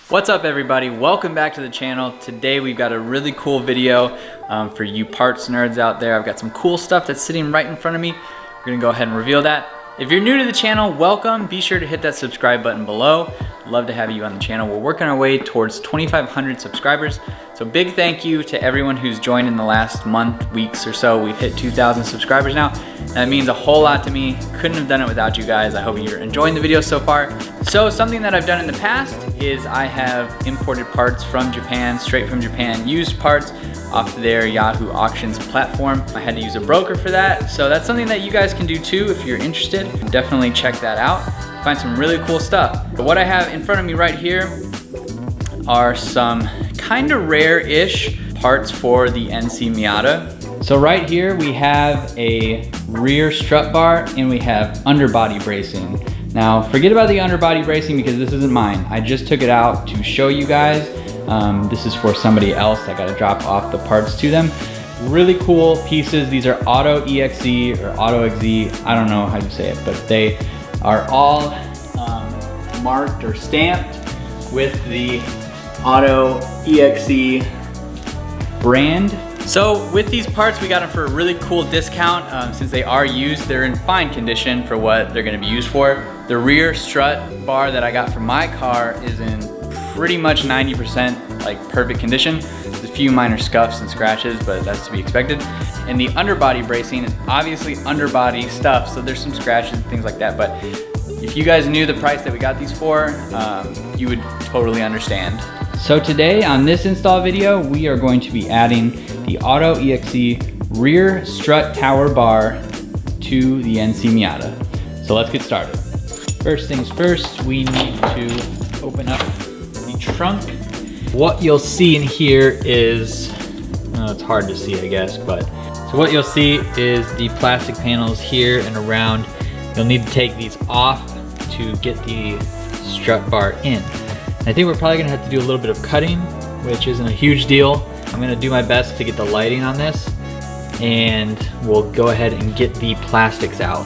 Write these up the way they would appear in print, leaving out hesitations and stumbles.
What's up everybody, welcome back to the channel. Today we've got a really cool video for you parts nerds out there. I've got some cool stuff that's sitting right in front of me. We're gonna go ahead and reveal that. If you're new to the channel, welcome. Be sure to hit that subscribe button below. Love to have you on the channel. We're working our way towards 2,500 subscribers. So big thank you to everyone who's joined in the last month, weeks or so. We've hit 2,000 subscribers now. That means a whole lot to me. Couldn't have done it without you guys. I hope you're enjoying the video so far. So something that I've done in the past is I have imported parts from Japan, straight from Japan, used parts off their Yahoo auctions platform. I had to use a broker for that. So that's something that you guys can do too if you're interested. Definitely check that out. Find some really cool stuff. But what I have in front of me right here are some kind of rare-ish parts for the NC Miata. So right here we have a rear strut bar and we have underbody bracing. Now forget about the underbody bracing because this isn't mine. I just took it out to show you guys. This is for somebody else. I gotta drop off the parts to them. Really cool pieces. These are AutoEXE or AutoEXE. I don't know how you say it, but they are all marked or stamped with the AutoEXE brand. So with these parts, we got them for a really cool discount. Since they are used, they're in fine condition for what they're gonna be used for. The rear strut bar that I got from my car is in pretty much 90% like perfect condition. There's a few minor scuffs and scratches, but that's to be expected. And the underbody bracing is obviously underbody stuff, so there's some scratches and things like that, but if you guys knew the price that we got these for, you would totally understand. So today on this install video, we are going to be adding the AutoEXE rear strut tower bar to the NC Miata. So let's get started. First things first, we need to open up the trunk. What you'll see in here is, it's hard to see I guess, but so what you'll see is the plastic panels here and around. You'll need to take these off to get the strut bar in. I think we're probably gonna have to do a little bit of cutting, which isn't a huge deal. I'm gonna do my best to get the lighting on this, and we'll go ahead and get the plastics out.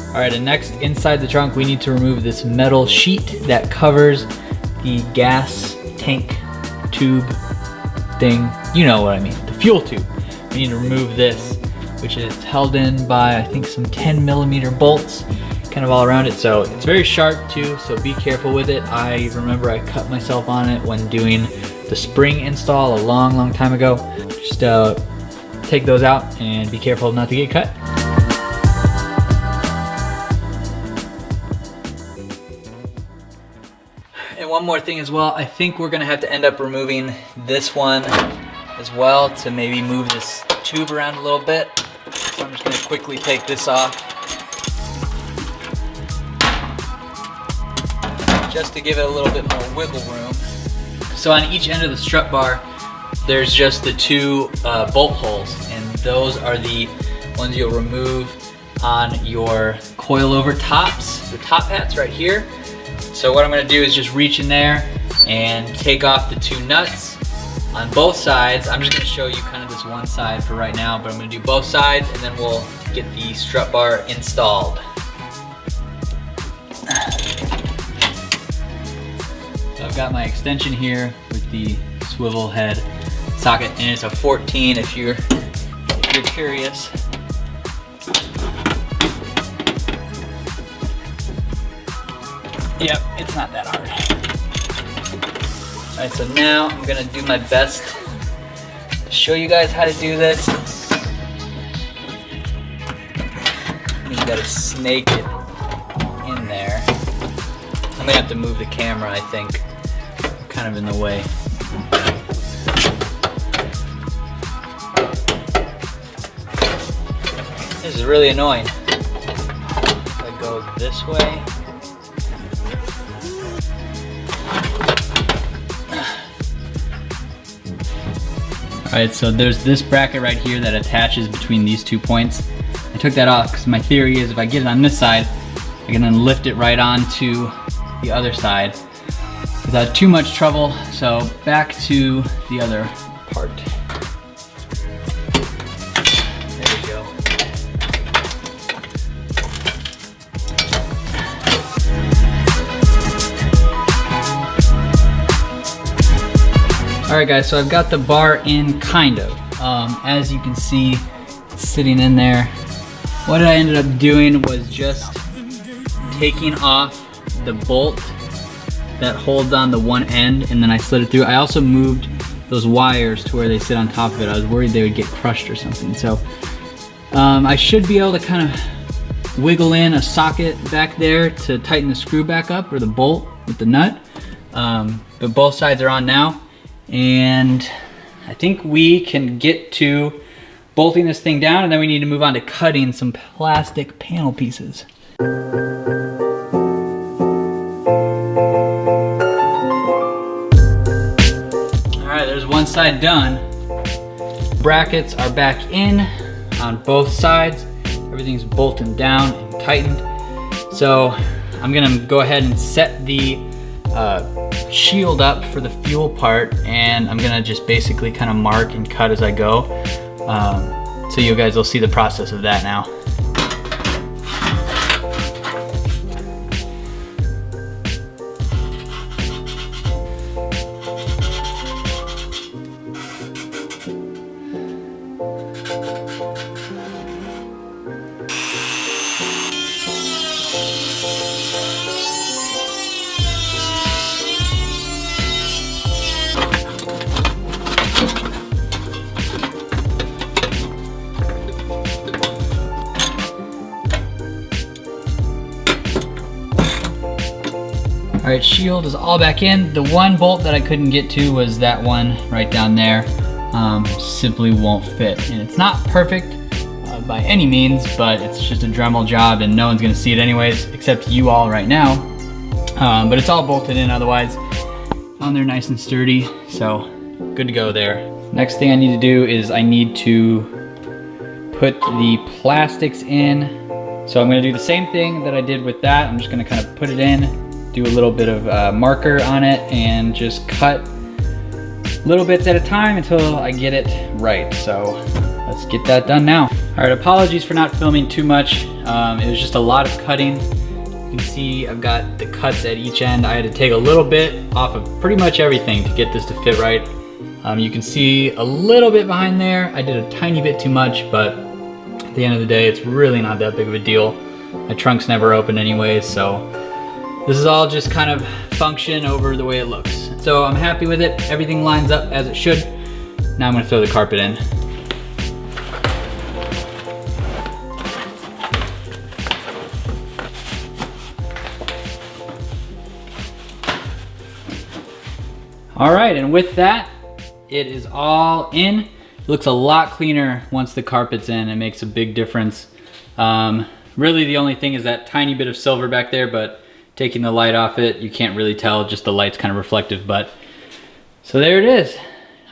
All right, and next, inside the trunk, we need to remove this metal sheet that covers the gas tank tube thing. You know what I mean, the fuel tube. We need to remove this, which is held in by, I think, some 10mm bolts kind of all around it. So it's very sharp too, so be careful with it. I remember I cut myself on it when doing the spring install a long time ago. Just take those out and be careful not to get cut. And one more thing as well, I think we're gonna have to end up removing this one as well to maybe move this tube around a little bit. So I'm just gonna quickly take this off just to give it a little bit more wiggle room. So on each end of the strut bar, there's just the two bolt holes, and those are the ones you'll remove on your coilover tops, the top hats right here. So what I'm gonna do is just reach in there and take off the two nuts on both sides. I'm just gonna show you kind of this one side for right now, but I'm gonna do both sides and then we'll get the strut bar installed. So I've got my extension here with the swivel head socket, and it's a 14 if you're curious. Yep, it's not that hard. All right, so now I'm gonna do my best to show you guys how to do this. You gotta snake it in there. I'm gonna have to move the camera, I think. I'm kind of in the way. This is really annoying. If I go this way. Alright, so there's this bracket right here that attaches between these 2 points. I took that off because my theory is if I get it on this side, I can then lift it right onto the other side without too much trouble. So back to the other part. There we go. All right guys, so I've got the bar in kind of. As you can see, it's sitting in there. What I ended up doing was just taking off the bolt that holds on the one end, and then I slid it through. I also moved those wires to where they sit on top of it. I was worried they would get crushed or something. So I should be able to kind of wiggle in a socket back there to tighten the screw back up, or the bolt with the nut. But both sides are on now, and I think we can get to bolting this thing down, and then we need to move on to cutting some plastic panel pieces. All right, there's one side done. Brackets are back in on both sides. Everything's bolted down and tightened. So I'm gonna go ahead and set the shield up for the fuel part, and I'm gonna just basically kind of mark and cut as I go. So you guys will see the process of that now. All right, shield is all back in. The one bolt that I couldn't get to was that one right down there. Simply won't fit. And it's not perfect by any means, but it's just a Dremel job and no one's gonna see it anyways, except you all right now. But it's all bolted in otherwise. On there nice and sturdy, so good to go there. Next thing I need to do is I need to put the plastics in. So I'm gonna do the same thing that I did with that. I'm just gonna kind of put it in, do a little bit of marker on it, and just cut little bits at a time until I get it right. So let's get that done now. All right, apologies for not filming too much. It was just a lot of cutting. You can see I've got the cuts at each end. I had to take a little bit off of pretty much everything to get this to fit right. You can see a little bit behind there. I did a tiny bit too much, but at the end of the day, it's really not that big of a deal. My trunk's never open anyways, so this is all just kind of function over the way it looks. So I'm happy with it. Everything lines up as it should. Now I'm gonna throw the carpet in. All right, and with that, it is all in. It looks a lot cleaner once the carpet's in. It makes a big difference. Really the only thing is that tiny bit of silver back there, but taking the light off it, you can't really tell, just the light's kind of reflective, but so there it is.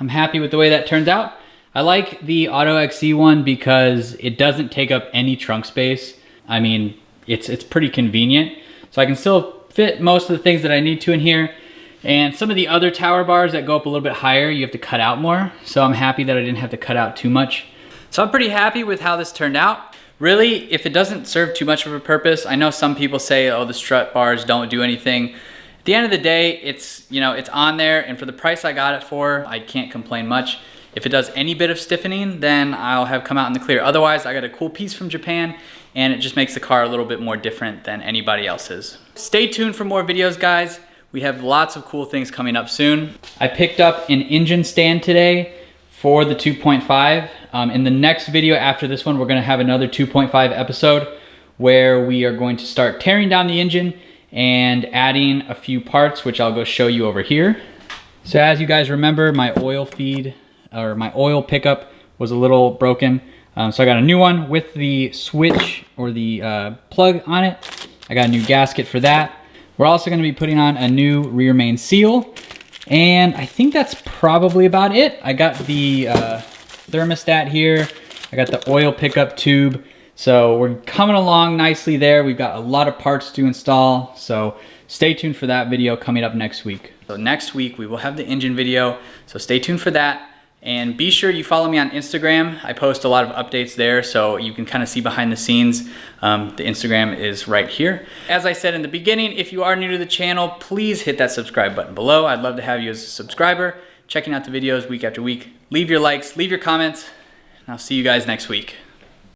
I'm happy with the way that turns out. I like the AutoEXE one because it doesn't take up any trunk space. I mean, it's pretty convenient. So I can still fit most of the things that I need to in here. And some of the other tower bars that go up a little bit higher, you have to cut out more. So I'm happy that I didn't have to cut out too much. So I'm pretty happy with how this turned out. Really, if it doesn't serve too much of a purpose, I know some people say, oh, the strut bars don't do anything. At the end of the day, it's, you know, it's on there, and for the price I got it for, I can't complain much. If it does any bit of stiffening, then I'll have come out in the clear. Otherwise, I got a cool piece from Japan, and it just makes the car a little bit more different than anybody else's. Stay tuned for more videos, guys. We have lots of cool things coming up soon. I picked up an engine stand today for the 2.5. In the next video after this one, we're gonna have another 2.5 episode where we are going to start tearing down the engine and adding a few parts, which I'll go show you over here. So as you guys remember, my oil feed, or my oil pickup was a little broken. So I got a new one with the switch or the plug on it. I got a new gasket for that. We're also gonna be putting on a new rear main seal. And I think that's probably about it. I got the thermostat here. I got the oil pickup tube. So we're coming along nicely there. We've got a lot of parts to install. So stay tuned for that video coming up next week. So next week we will have the engine video. So stay tuned for that. And be sure you follow me on Instagram. I post a lot of updates there, so you can kind of see behind the scenes. The Instagram is right here. As I said in the beginning, if you are new to the channel, please hit that subscribe button below. I'd love to have you as a subscriber. checking out the videos week after week. Leave your likes, leave your comments, and I'll see you guys next week.